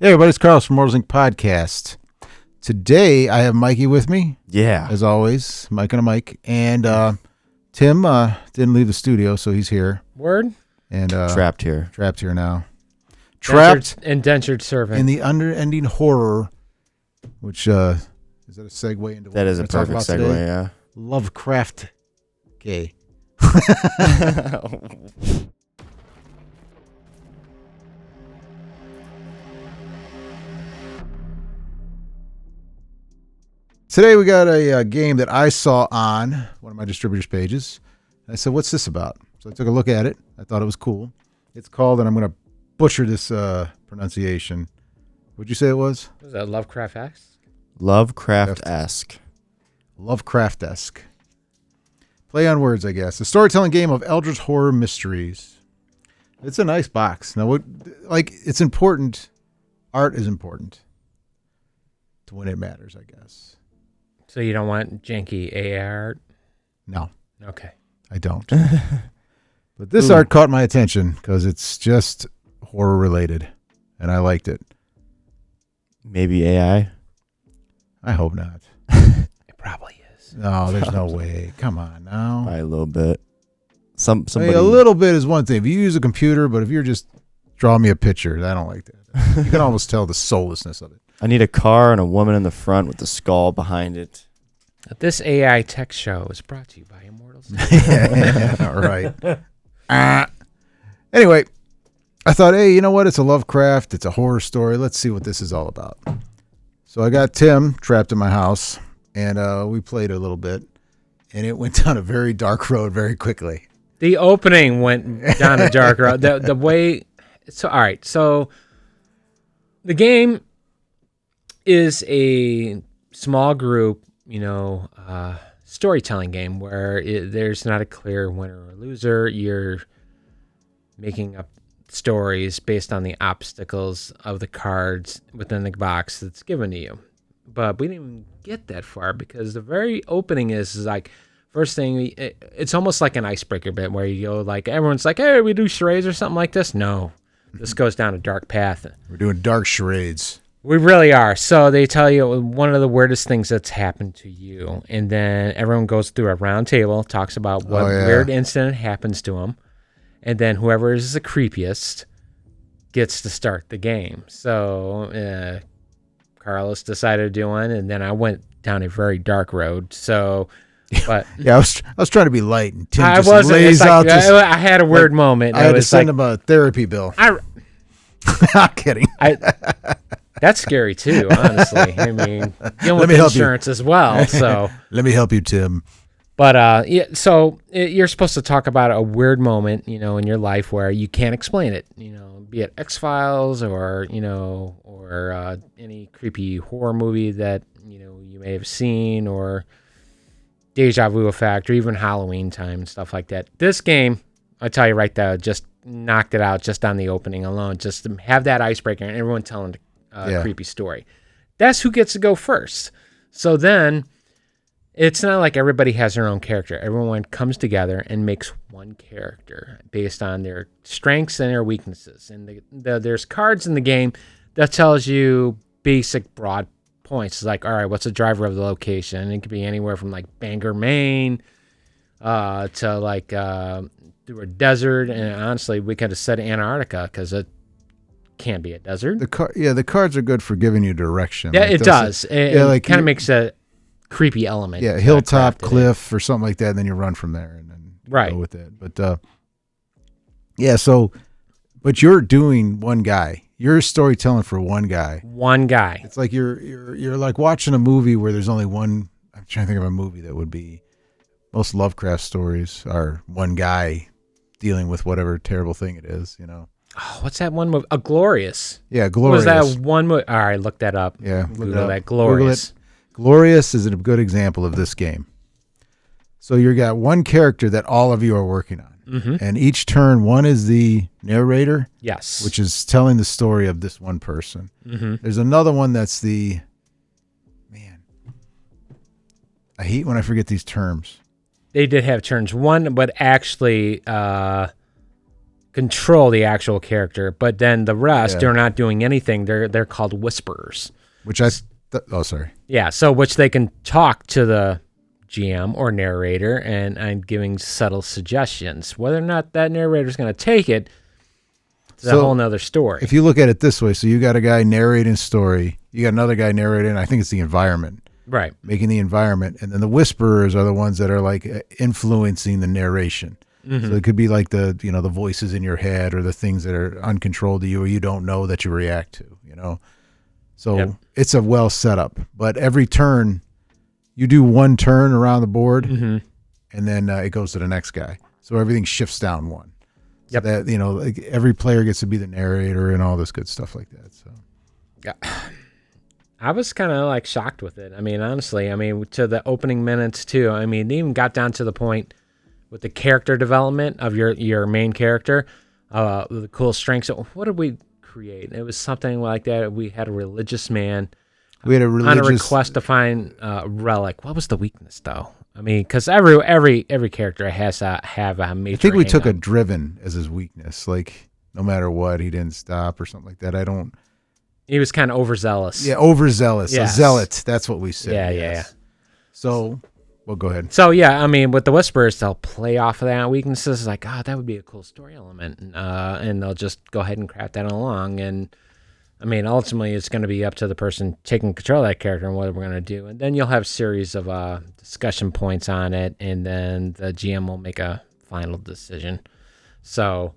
Hey everybody, it's Carlos from Immortals Inc. Podcast. Today I have Mikey with me. Yeah. As always, Mike and a mic. And Tim didn't leave the studio, so he's here. Word? And Trapped here. Trapped here now. Trapped indentured servant. in the unending horror, which is that a segue into what That is we're a gonna talk perfect about segue, today? yeah. Lovecraft gay. Today we got a game that I saw on one of my distributors' pages. I said, what's this about? So I took a look at it. I thought it was cool. It's called, and I'm going to butcher this pronunciation. What'd you say it was? Was that Lovecraftesque? Lovecraftesque. Lovecraftesque. Play on words, I guess. A storytelling game of Eldritch horror mysteries. It's a nice box. Now, it's important. Art is important to when it matters, I guess. So you don't want janky AI art? No, Okay. I don't. But this art caught my attention because it's just horror related, and I liked it. Maybe AI? I hope not. It probably is. No, there's no way. Come on now. By a little bit. Somebody. I mean, a little bit is one thing. If you use a computer, but if you're just drawing me a picture, I don't like that. You can almost tell the soullessness of it. I need a car and a woman in the front with the skull behind it. This AI tech show is brought to you by Immortals. All right. Anyway, I thought, hey, you know what? It's a Lovecraft. It's a horror story. Let's see what this is all about. So I got Tim trapped in my house, and we played a little bit, and it went down a very dark road very quickly. The opening went down a dark road. The way... So, all right. So the game is a small group, storytelling game where there's not a clear winner or loser. You're making up stories based on the obstacles of the cards within the box that's given to you. But we didn't even get that far because the very opening is like, first thing, it's almost like an icebreaker bit where you go like, everyone's like, hey, we do charades or something like this. No, this goes down a dark path. We're doing dark charades. We really are. So they tell you one of the weirdest things that's happened to you. And then everyone goes through a round table, talks about what weird incident happens to them. And then whoever is the creepiest gets to start the game. So Carlos decided to do one, and then I went down a very dark road. So, but yeah, I was trying to be light, and Tim I just wasn't. lays It's out like, this. I had a weird moment. I had to send him a therapy bill. I'm kidding. That's scary too, honestly. I mean, dealing with me help you. insurance as well. So Let me help you, Tim. But so you're supposed to talk about a weird moment, in your life where you can't explain it, be it X-Files or any creepy horror movie that, you may have seen, or deja vu effect, or even Halloween time and stuff like that. This game, I tell you right there, just knocked it out just on the opening alone, just to have that icebreaker and everyone telling a creepy story. That's who gets to go first. So then it's not like everybody has their own character. Everyone comes together and makes one character based on their strengths and their weaknesses. And there's cards in the game that tells you basic broad points. It's like, all right, what's the driver of the location? And it could be anywhere from like Bangor, Maine, to like through a desert. And honestly, we could have said Antarctica because it can't be a desert. The cards are good for giving you direction. Yeah, like, it does. It kind of makes a creepy element. Yeah, hilltop, cliff, or something like that, and then you run from there and then go with it. But but you're doing one guy. You're storytelling for one guy. One guy. It's like you're like watching a movie where there's only one. I'm trying to think of a movie that would be. Most Lovecraft stories are one guy dealing with whatever terrible thing it is. Oh, what's that one movie? Glorious. Yeah, Glorious. What was that one movie? All right, look that up. Yeah, Google that. Glorious. Glorious is a good example of this game. So you got one character that all of you are working on. And each turn, one is the narrator. Yes. Which is telling the story of this one person. There's another one that's the... Man. I hate when I forget these terms. They did have turns. One, but actually... control the actual character, but then the rest, Yeah. they're not doing anything. They're called whisperers. Which sorry. Yeah, so which they can talk to the GM or narrator and giving subtle suggestions. Whether or not that narrator's going to take it is a So, whole nother story. If you look at it this way, so you got a guy narrating story, you got another guy narrating, I think it's the environment, Right. making the environment, and then the whisperers are the ones that are like influencing the narration. Mm-hmm. So it could be like the voices in your head or the things that are uncontrolled to you or you don't know that you react to, So Yep. it's a well set up, but every turn you do one turn around the board Mm-hmm. and then it goes to the next guy. So everything shifts down one. So Yep. that, like every player gets to be the narrator and all this good stuff like that. So Yeah. I was kind of like shocked with it. I mean, honestly, to the opening minutes too. I mean, they even got down to the point with the character development of your main character, the cool strengths. So what did we create? It was something like that. We had a religious man we had a on a request to find a relic. What was the weakness though? I mean, because every character has to have a major. I think we took a hang-up. driven as his weakness. Like no matter what, he didn't stop or something like that. He was kind of overzealous. Yeah, overzealous. Yes. A zealot. That's what we said. Yeah, yes. So, well, go ahead. So yeah, I mean, with the Whisperers, they'll play off of that weaknesses. Like, that would be a cool story element, and they'll just go ahead and craft that along. And I mean, ultimately, it's going to be up to the person taking control of that character and what we're going to do. And then you'll have a series of discussion points on it, and then the GM will make a final decision. So,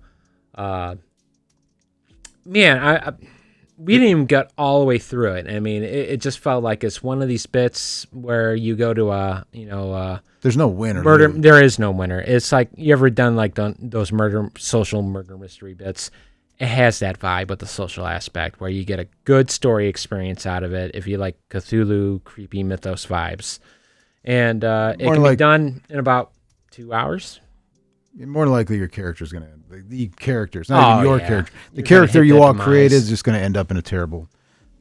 we didn't even get all the way through it. I mean, it just felt like it's one of these bits where you go to There's no winner. murder. There is no winner. It's like, you ever done like those social murder mystery bits? It has that vibe with the social aspect where you get a good story experience out of it if you like Cthulhu, creepy mythos vibes. And it can be done in about 2 hours. More likely your character's going to end. The characters, not even your yeah. character. The You're gonna character hit you that all demise. created is just going to end up in a terrible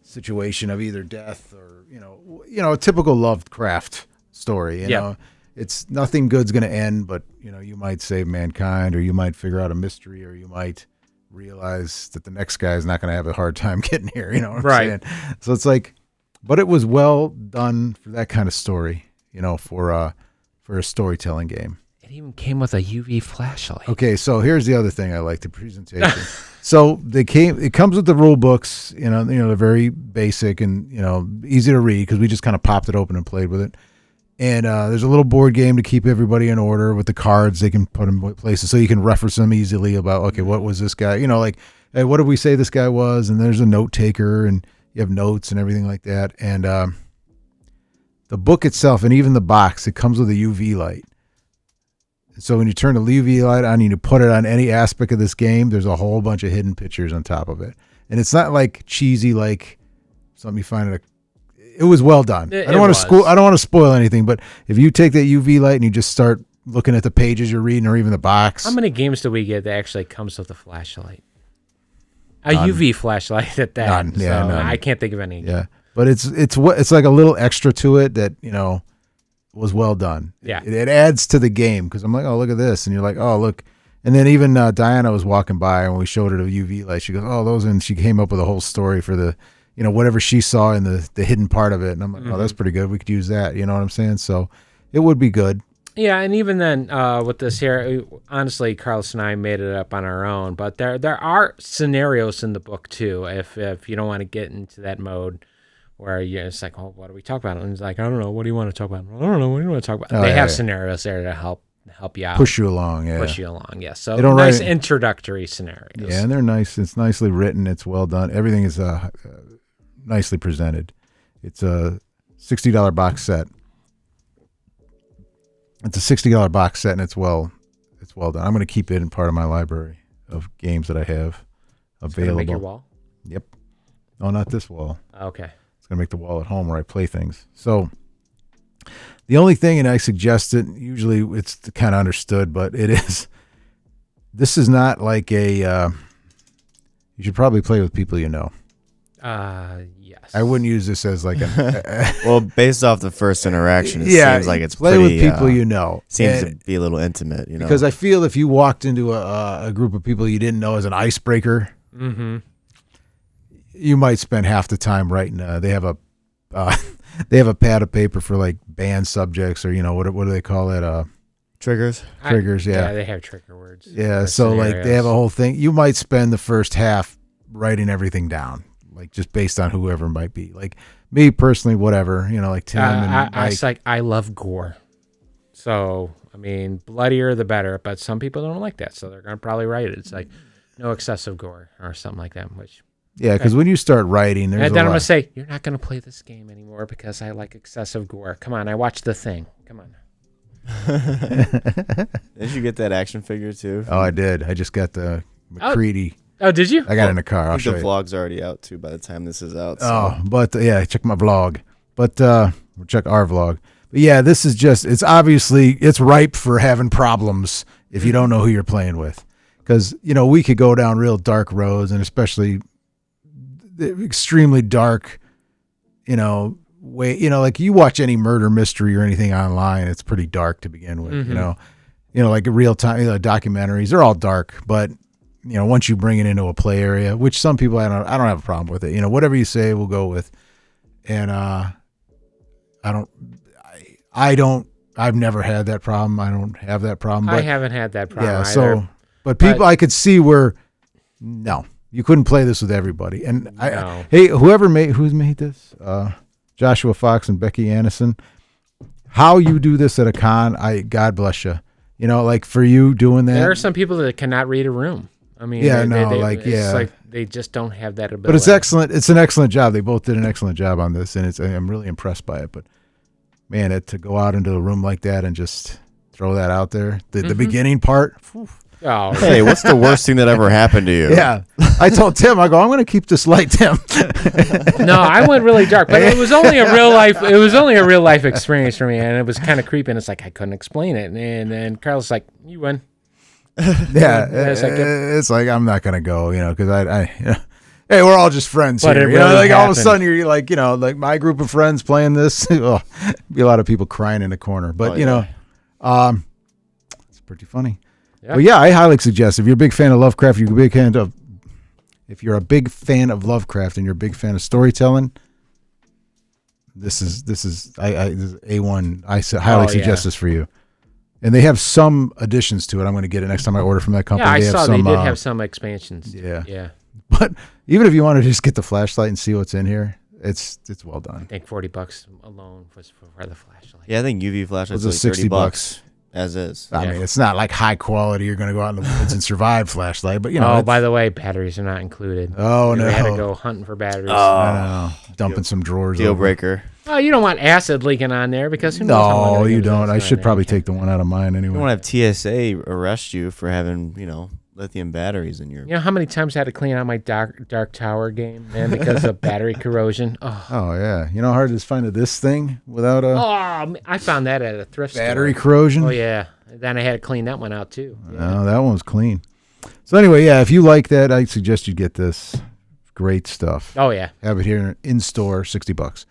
situation of either death or, a typical Lovecraft story. You know, it's nothing good's going to end, but, you might save mankind or you might figure out a mystery or you might realize that the next guy is not going to have a hard time getting here. You know what I'm saying? So it's like, but it was well done for that kind of story, for a storytelling game. It even came with a UV flashlight. Okay, so here's the other thing I like, the presentation. So it comes with the rule books, they're very basic and, easy to read because we just kind of popped it open and played with it. And there's a little board game to keep everybody in order with the cards they can put in places so you can reference them easily about, okay, what was this guy? Like, hey, what did we say this guy was? And there's a note taker and you have notes and everything like that. And the book itself and even the box, it comes with a UV light. So when you turn the UV light on and you put it on any aspect of this game, there's a whole bunch of hidden pictures on top of it. And it's not like cheesy, like something you find at it was well done. I don't want to spoil anything, but if you take that UV light and you just start looking at the pages you're reading or even the box. How many games do we get that actually comes with a flashlight? UV flashlight at that. None. Yeah, so none. I can't think of any. Yeah. But it's like a little extra to it that, was well done. Yeah. It adds to the game because I'm like, oh, look at this. And you're like, oh, look. And then even Diana was walking by and we showed her the UV light. She goes, oh, those. And she came up with a whole story for the, whatever she saw in the hidden part of it. And I'm like, oh, that's pretty good. We could use that. You know what I'm saying? So it would be good. Yeah. And even then with this here, honestly, Carlos and I made it up on our own. But there are scenarios in the book, too, if you don't want to get into that mode. Where it's like, oh, what do we talk about? And it's like, I don't know. What do you want to talk about? I don't know. What do you want to talk about? They have scenarios there to help you out. Push you along, yeah. Push you along, yes. So nice introductory scenarios. Yeah, and they're nice. It's nicely written. It's well done. Everything is nicely presented. It's a $60 box set. It's a $60 box set, and it's well done. I'm going to keep it in part of my library of games that I have available. Make your wall? Yep. No, not this wall. Okay. It's going to make the wall at home where I play things. So the only thing, and I suggest it, usually it's kind of understood, but this is not like you should probably play with people you know. Yes. I wouldn't use this as like a Well, based off the first interaction, it yeah, seems like it's play pretty, with people you know. Seems And- to be a little intimate, you know. because I feel if you walked into a group of people you didn't know as an icebreaker, you might spend half the time writing. They have a pad of paper for like banned subjects, or what do they call it? Triggers. Triggers. Yeah, they have trigger words. yeah. So like they have a whole thing. You might spend the first half writing everything down, like just based on whoever it might be. Like me personally, whatever, like Tim and it's like I love gore, so I mean, bloodier the better. But some people don't like that, so they're gonna probably write it. It's like no excessive gore or something like that. Which because when you start writing, there's and then a I'm lot. gonna say you're not gonna play this game anymore because I like excessive gore. Come on, I watched The Thing. Come on. Did you get that action figure too? Oh, I did. I just got the McCready. Oh, did you? I got it in the car. I I'll think show the you. vlog's already out too by the time this is out. So. Oh, but check my vlog. But check our vlog. But yeah, this is it's obviously it's ripe for having problems if you don't know who you're playing with, because we could go down real dark roads, and especially the extremely dark, way. Like you watch any murder mystery or anything online, it's pretty dark to begin with. Like real time documentaries, they're all dark, but. Once you bring it into a play area, which some people I don't have a problem with it. Whatever you say, we'll go with. And I've never had that problem. I don't have that problem. But, I haven't had that problem yeah. either. So, but people, I could see where no, you couldn't play this with everybody. And hey, who's made this? Joshua Fox and Becky Anderson. How you do this at a con? God bless you. Like for you doing that. There are some people that cannot read a room. I mean, it's like they just don't have that ability. But it's excellent. It's an excellent job. They both did an excellent job on this, and I'm really impressed by it. But man, to go out into a room like that and just throw that out there, the beginning part. Whew. Oh, hey, what's the worst thing that ever happened to you? Yeah, I told Tim, I'm going to keep this light, Tim. No, I went really dark, but it was only a real life. It was only a real life experience for me, and it was kind of creepy. And it's like I couldn't explain it, and then Carl's like, "You win." Yeah, it's like I'm not gonna go, because hey, we're all just friends But here. it really like all of a happened. sudden you're like, like my group of friends playing this. Oh, be a lot of people crying in the corner, but it's pretty funny. Yeah. But yeah, I highly suggest if you're a big fan of Lovecraft, if you're a big fan of Lovecraft and you're a big fan of storytelling, this is A1. I highly suggest this for you. And they have some additions to it. I'm going to get it next time I order from that company. Yeah, I saw they some, did have some expansions. Yeah. But even if you want to just get the flashlight and see what's in here, it's well done. I think $40 alone was for the flashlight. Yeah, I think UV flashlights It's like $60 $30 as is. I mean, it's not like high quality. You're going to go out in the woods and survive flashlight, but by the way, batteries are not included. Oh, We no. had to go hunting for batteries. I know. Dumping some drawers. Deal over. breaker. Oh, you don't want acid leaking on there because who knows how long No, it'll you get don't. I on should there. probably take the one out of mine You anyway. don't want to have TSA arrest you for having, lithium batteries in your. You know how many times I had to clean out my Dark Tower game, man, because of battery corrosion? Oh, yeah. You know how hard it is finding this thing without a I found that at a thrift battery store. corrosion? Oh, yeah. Then I had to clean that one out, too. Yeah. No, that one was clean. So anyway, yeah, if you like that, I suggest you get this. Great stuff. Oh, yeah. Have it here in store, $60.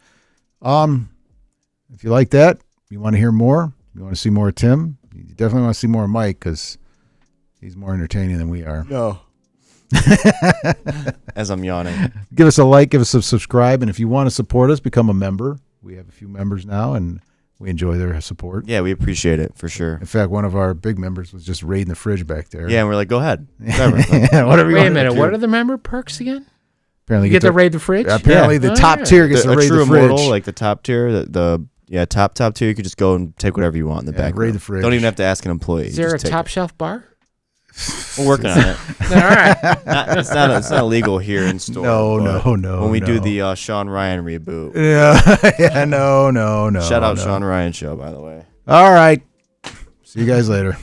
If you like that, you want to hear more, you want to see more of Tim, you definitely want to see more of Mike because he's more entertaining than we are. No. As I'm yawning. Give us a like, give us a subscribe, and if you want to support us, become a member. We have a few members now, and we enjoy their support. Yeah, we appreciate it for sure. In fact, one of our big members was just raiding the fridge back there. Yeah, and we're like, go ahead. Whatever. Whatever you Wait a want. minute. What are the member perks again? Apparently, You get to raid the fridge? Apparently, the Oh, top yeah. tier gets to A raid true the fridge. immortal, like the top tier, top tier, you could just go and take whatever you want in the back. raid room. the fridge. Don't even have to ask an employee. Is there a Just take top it. shelf bar? We're working on it. All right. It's not legal here in store. No. When we do no. the Sean Ryan reboot. No. Shout out Sean Ryan show, by the way. All right. See you guys later.